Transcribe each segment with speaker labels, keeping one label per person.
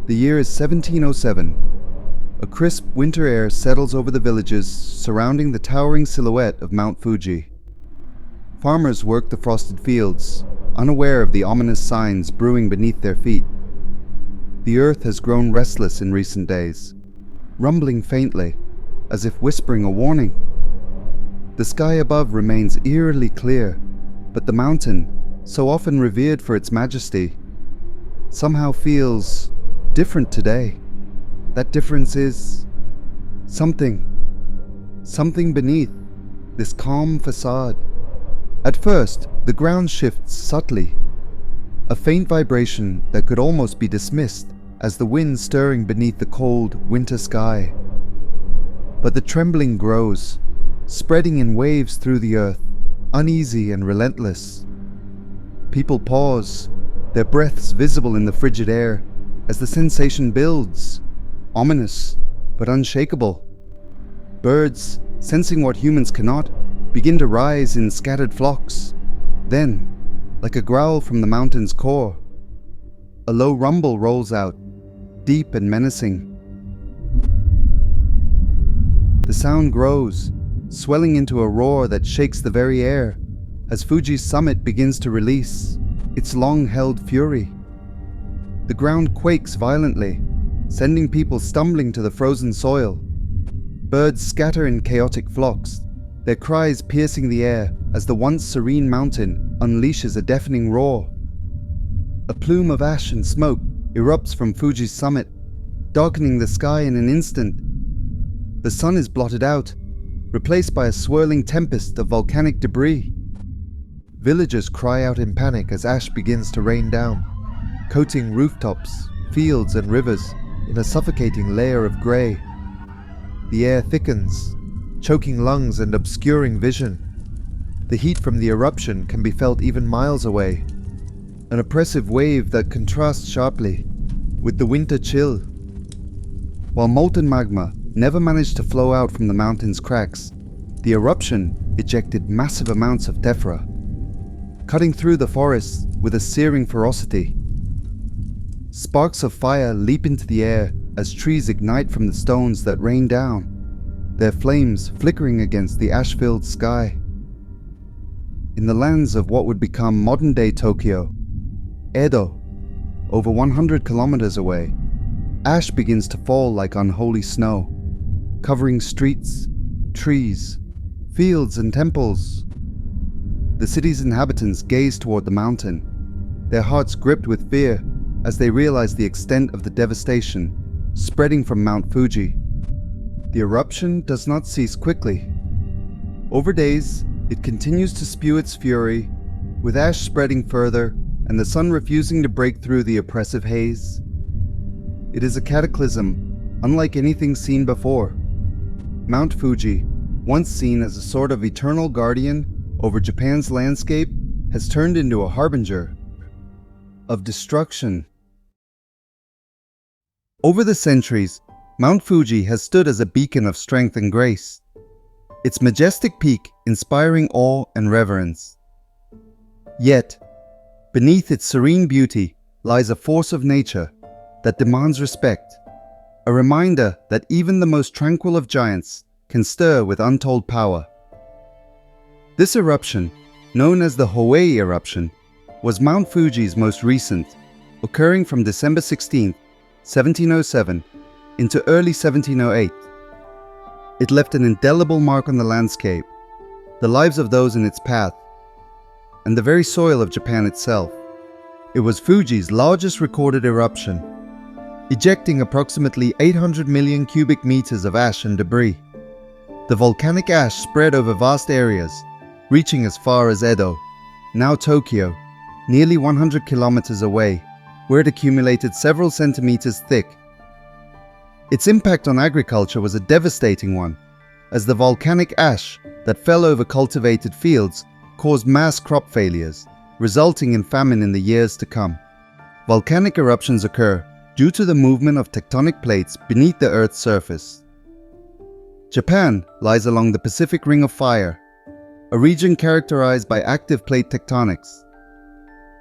Speaker 1: The year is 1707. A crisp winter air settles over the villages surrounding the towering silhouette of Mount Fuji. Farmers work the frosted fields, unaware of the ominous signs brewing beneath their feet. The earth has grown restless in recent days, rumbling faintly, as if whispering a warning. The sky above remains eerily clear, but the mountain, so often revered for its majesty, somehow feels different today. That difference is something beneath this calm facade. At first, the ground shifts subtly, a faint vibration that could almost be dismissed as the wind stirring beneath the cold winter sky. But the trembling grows, spreading in waves through the earth, uneasy and relentless. People pause, their breaths visible in the frigid air, as the sensation builds, ominous but unshakable. Birds, sensing what humans cannot, begin to rise in scattered flocks. Then, like a growl from the mountain's core, a low rumble rolls out, deep and menacing. The sound grows, swelling into a roar that shakes the very air as Fuji's summit begins to release its long-held fury. The ground quakes violently, sending people stumbling to the frozen soil. Birds scatter in chaotic flocks, their cries piercing the air as the once serene mountain unleashes a deafening roar. A plume of ash and smoke erupts from Fuji's summit, darkening the sky in an instant. The sun is blotted out, replaced by a swirling tempest of volcanic debris. Villagers cry out in panic as ash begins to rain down, coating rooftops, fields and rivers in a suffocating layer of grey. The air thickens, choking lungs and obscuring vision. The heat from the eruption can be felt even miles away, an oppressive wave that contrasts sharply with the winter chill. While molten magma never managed to flow out from the mountain's cracks, the eruption ejected massive amounts of tephra, cutting through the forests with a searing ferocity. Sparks of fire leap into the air as trees ignite from the stones that rain down, their flames flickering against the ash-filled sky. In the lands of what would become modern-day Tokyo, Edo, over 100 kilometers away, ash begins to fall like unholy snow, covering streets, trees, fields and temples. The city's inhabitants gaze toward the mountain, their hearts gripped with fear as they realize the extent of the devastation spreading from Mount Fuji. The eruption does not cease quickly. Over days, it continues to spew its fury, with ash spreading further and the sun refusing to break through the oppressive haze. It is a cataclysm unlike anything seen before. Mount Fuji, once seen as a sort of eternal guardian over Japan's landscape, has turned into a harbinger of destruction. Over the centuries, Mount Fuji has stood as a beacon of strength and grace, its majestic peak inspiring awe and reverence. Yet, beneath its serene beauty lies a force of nature that demands respect, a reminder that even the most tranquil of giants can stir with untold power. This eruption, known as the Hoei eruption, was Mount Fuji's most recent, occurring from December 16, 1707 into early 1708. It left an indelible mark on the landscape, the lives of those in its path, and the very soil of Japan itself. It was Fuji's largest recorded eruption, ejecting approximately 800 million cubic meters of ash and debris. The volcanic ash spread over vast areas, reaching as far as Edo, now Tokyo, nearly 100 kilometers away, where it accumulated several centimeters thick. Its impact on agriculture was a devastating one, as the volcanic ash that fell over cultivated fields caused mass crop failures, resulting in famine in the years to come. Volcanic eruptions occur due to the movement of tectonic plates beneath the Earth's surface. Japan lies along the Pacific Ring of Fire, a region characterized by active plate tectonics.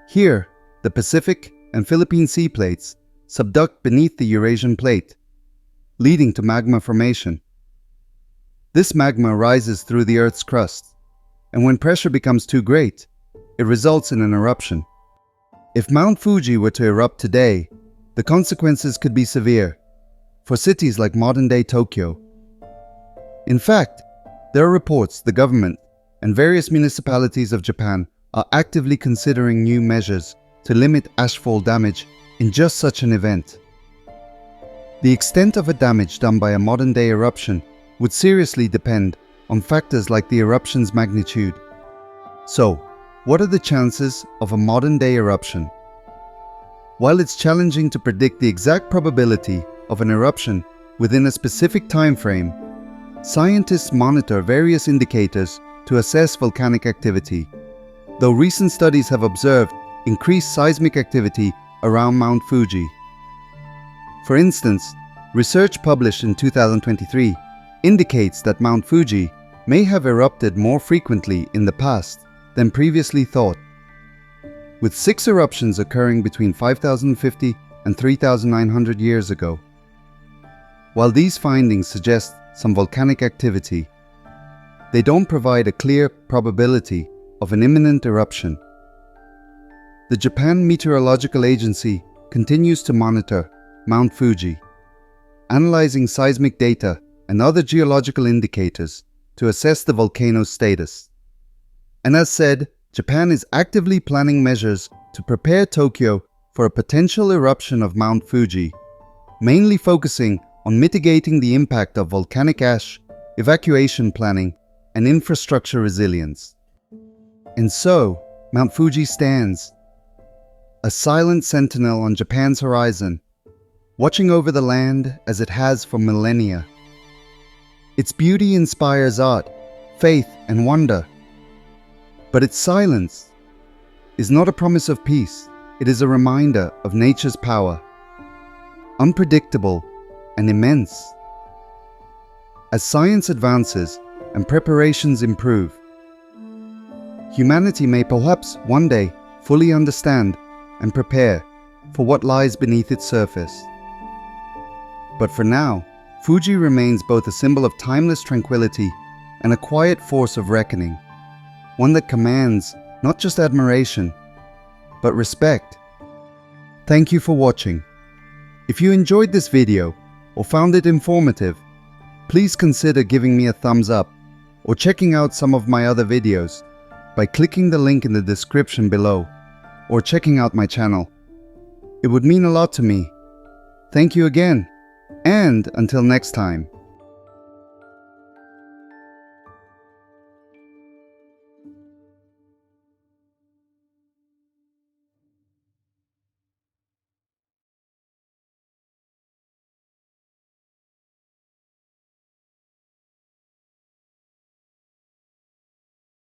Speaker 1: Here, the Pacific and Philippine sea plates subduct beneath the Eurasian plate, leading to magma formation. This magma rises through the Earth's crust, and when pressure becomes too great, it results in an eruption. If Mount Fuji were to erupt today, the consequences could be severe for cities like modern-day Tokyo. In fact, there are reports the government and various municipalities of Japan are actively considering new measures to limit ashfall damage in just such an event. The extent of a damage done by a modern-day eruption would seriously depend on factors like the eruption's magnitude. So, what are the chances of a modern-day eruption? While it's challenging to predict the exact probability of an eruption within a specific time frame, scientists monitor various indicators to assess volcanic activity, though recent studies have observed increased seismic activity around Mount Fuji. For instance, research published in 2023 indicates that Mount Fuji may have erupted more frequently in the past than previously thought, with 6 eruptions occurring between 5050 and 3900 years ago. While these findings suggest some volcanic activity, they don't provide a clear probability of an imminent eruption. The Japan Meteorological Agency continues to monitor Mount Fuji, analyzing seismic data and other geological indicators to assess the volcano's status. And as said, Japan is actively planning measures to prepare Tokyo for a potential eruption of Mount Fuji, mainly focusing on mitigating the impact of volcanic ash, evacuation planning, and infrastructure resilience. And so, Mount Fuji stands, a silent sentinel on Japan's horizon, watching over the land as it has for millennia. Its beauty inspires art, faith, and wonder. But its silence is not a promise of peace, it is a reminder of nature's power, unpredictable and immense. As science advances and preparations improve, humanity may perhaps one day fully understand and prepare for what lies beneath its surface. But for now, Fuji remains both a symbol of timeless tranquility and a quiet force of reckoning, one that commands not just admiration, but respect. Thank you for watching. If you enjoyed this video or found it informative, please consider giving me a thumbs up or checking out some of my other videos by clicking the link in the description below or checking out my channel. It would mean a lot to me. Thank you again, and until next time.